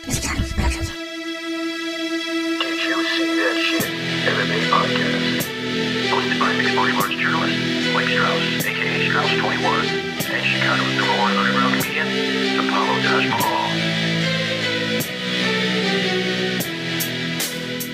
Did you see that shit? MMA podcast. Hosted by mixed martial arts journalist Mike Strauss, aka Strauss21, and Chicago's number one underground comedian, Apollo Taj Mahal.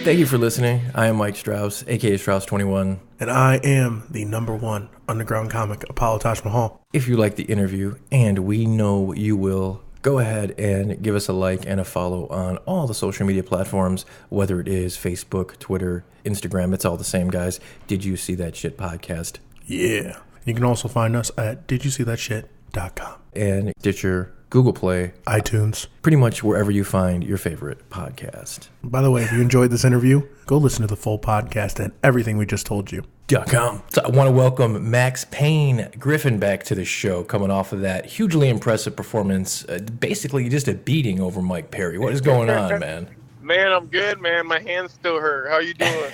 Thank you for listening. I am Mike Strauss, aka Strauss21. And I am the number one underground comic, Apollo Taj Mahal. If you like the interview, and we know you will, go ahead and give us a like and a follow on all the social media platforms, whether it is Facebook, Twitter, Instagram. It's all the same, guys. Did You See That Shit podcast? Yeah. You can also find us at didyousseethatshit.com. And Stitcher, Google Play, iTunes. pretty much wherever you find your favorite podcast. By the way, if you enjoyed this interview, go listen to the full podcast and everything we just told you. .com. So I want to welcome Max Payne Griffin back to the show, coming off of that hugely impressive performance, basically just a beating over Mike Perry. What is going on, man? Man, I'm good, man. My hands still hurt. How you doing?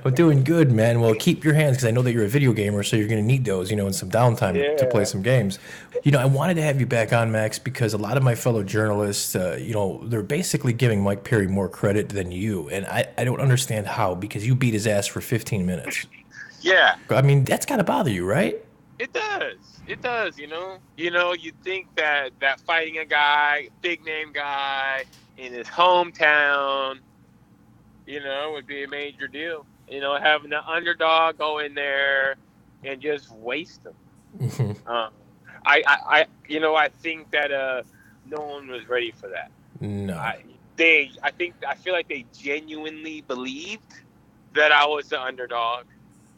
I'm doing good, man. Well, keep your hands, because I know that you're a video gamer, so you're going to need those, in some downtime to play some games. I wanted to have you back on, Max, because a lot of my fellow journalists, they're basically giving Mike Perry more credit than you, and I don't understand how, because you beat his ass for 15 minutes. Yeah. I mean, that's got to bother you, right? It does. It does, you think that fighting a guy, big name guy, in his hometown, would be a major deal. Having the underdog go in there and just waste him. Mm-hmm. I think that no one was ready for that. No. I feel like they genuinely believed that I was the underdog,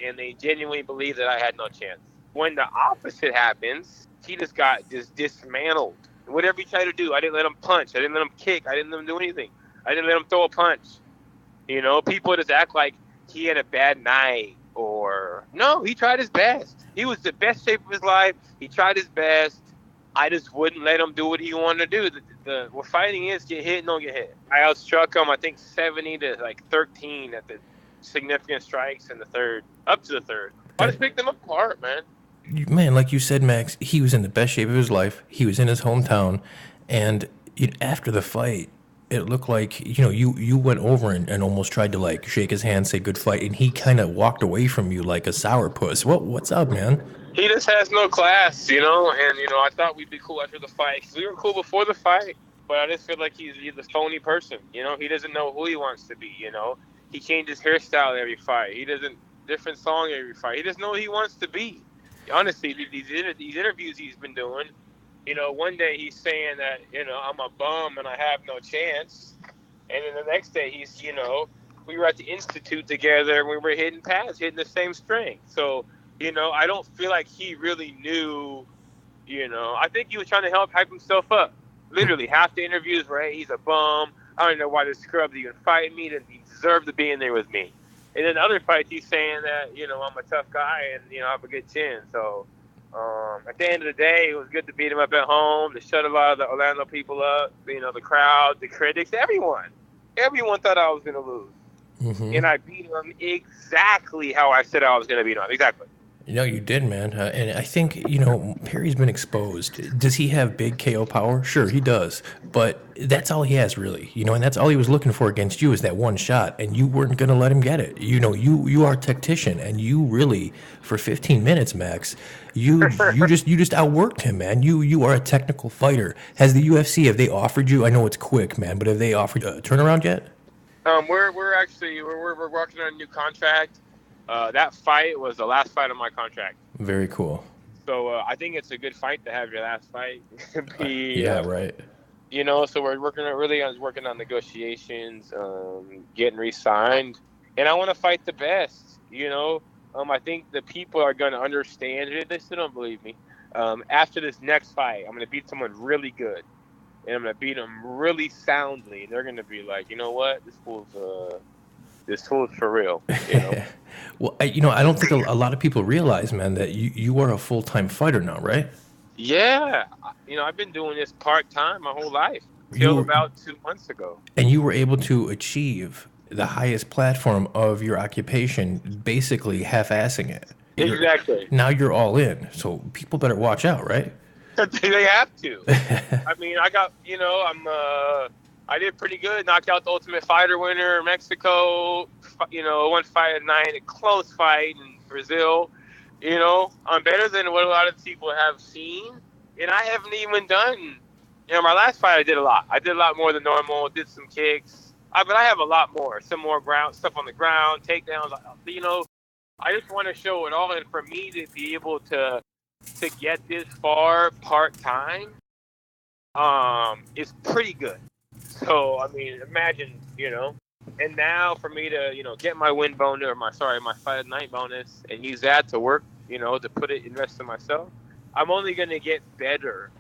and they genuinely believed that I had no chance. When the opposite happens, he just got dismantled. Whatever he tried to do, I didn't let him punch. I didn't let him kick. I didn't let him do anything. I didn't let him throw a punch. People just act like he had a bad night or... No, he tried his best. He was the best shape of his life. He tried his best. I just wouldn't let him do what he wanted to do. What fighting is, get hit, don't get hit. I outstruck him, I think, 70 to 13 at the significant strikes in the third, up to the third. I just picked him apart, man. Man, like you said, Max, he was in the best shape of his life. He was in his hometown. And after the fight, it looked like, you went over and almost tried to, shake his hand, say good fight, and he kind of walked away from you like a sourpuss. What's up, man? He just has no class, and, I thought we'd be cool after the fight. 'Cause we were cool before the fight, but I just feel like he's a phony person. He doesn't know who he wants to be, He changes hairstyle every fight. He doesn't, different song every fight. He doesn't know who he wants to be. Honestly, these interviews he's been doing, one day he's saying that, I'm a bum and I have no chance. And then the next day he's, we were at the Institute together and we were hitting pads, hitting the same string. So, I don't feel like he really knew, I think he was trying to hype himself up. Literally, half the interviews, right? He's a bum. I don't know why this scrub even fight me. That he deserved to be in there with me. And then the other fights, he's saying that, I'm a tough guy and, I have a good chin. So, at the end of the day, it was good to beat him up at home, to shut a lot of the Orlando people up, the crowd, the critics, everyone. Everyone thought I was going to lose. Mm-hmm. And I beat him exactly how I said I was going to beat him. Exactly. You did, man. And I think, Perry's been exposed. Does he have big KO power? Sure, he does. But that's all he has, really. And that's all he was looking for against you, is that one shot. And you weren't going to let him get it. You are a tactician. And you really, for 15 minutes, Max, you just outworked him, man. You are a technical fighter. Have they offered you, I know it's quick, man, but have they offered a turnaround yet? We're working on a new contract. That fight was the last fight of my contract. Very cool. So I think it's a good fight to have your last fight. Right. So we're working on negotiations, getting re-signed, and I want to fight the best. I think the people are going to understand it. They still don't believe me. After this next fight, I'm going to beat someone really good, and I'm going to beat them really soundly. And they're going to be like, you know what, this fool's for real. Well, I don't think a lot of people realize, man, that you are a full-time fighter now, right? Yeah. I've been doing this part-time my whole life until about 2 months ago. And you were able to achieve the highest platform of your occupation, basically half-assing it. Exactly. Now you're all in, so people better watch out, right? They have to. I mean, I got, I did pretty good. Knocked out the Ultimate Fighter winner in Mexico. One fight at night, a close fight in Brazil. I'm better than what a lot of people have seen. And I haven't even done, my last fight I did a lot. I did a lot more than normal, did some kicks. But I have a lot more. Some more ground stuff on the ground, takedowns. I just want to show it all. And for me to be able to get this far part-time is pretty good. So, I mean, imagine, and now for me to, get my win bonus, or my fight at night bonus, and use that to work, to put it, invest in myself, I'm only going to get better,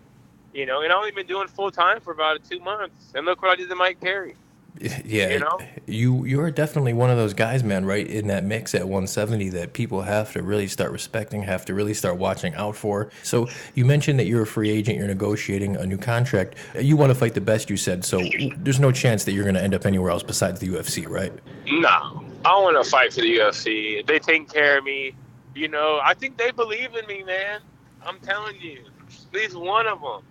and I've only been doing full-time for about 2 months. And look what I did to Mike Perry. Yeah, you're definitely one of those guys, man, right in that mix at 170 that people have to really start respecting, have to really start watching out for. So you mentioned that you're a free agent, you're negotiating a new contract. You want to fight the best, you said, so there's no chance that you're going to end up anywhere else besides the UFC, right? No, I want to fight for the UFC. If they take care of me, I think they believe in me, man. I'm telling you, at least one of them,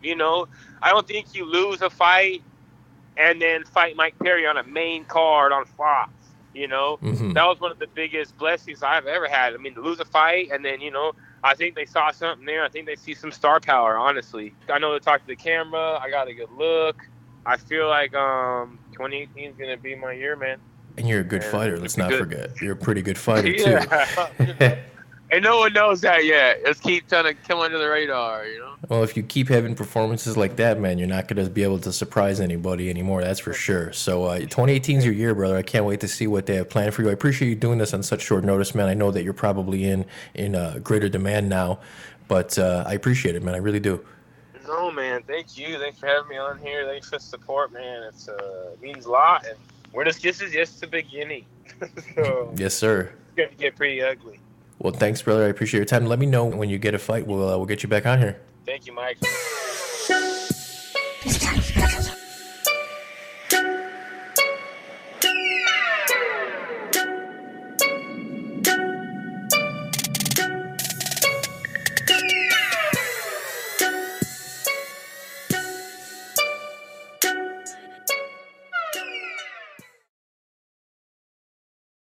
I don't think you lose a fight and then fight Mike Perry on a main card on Fox, Mm-hmm. That was one of the biggest blessings I've ever had. I mean, to lose a fight, and then, I think they saw something there. I think they see some star power, honestly. I know they talk to the camera. I got a good look. I feel like 2018 is going to be my year, man. And you're a good fighter, let's not forget. You're a pretty good fighter, too. Yeah. And no one knows that yet. Let's keep trying to come under the radar, Well, if you keep having performances like that, man, you're not going to be able to surprise anybody anymore, that's for sure. So 2018 is your year, brother. I can't wait to see what they have planned for you. I appreciate you doing this on such short notice, man. I know that you're probably in greater demand now, but I appreciate it, man. I really do. No, man. Thank you. Thanks for having me on here. Thanks for the support, man. It means a lot, and this is just the beginning. So, yes, sir. It's going to get pretty ugly. Well, thanks, brother. I appreciate your time. Let me know when you get a fight. We'll get you back on here. Thank you, Mike.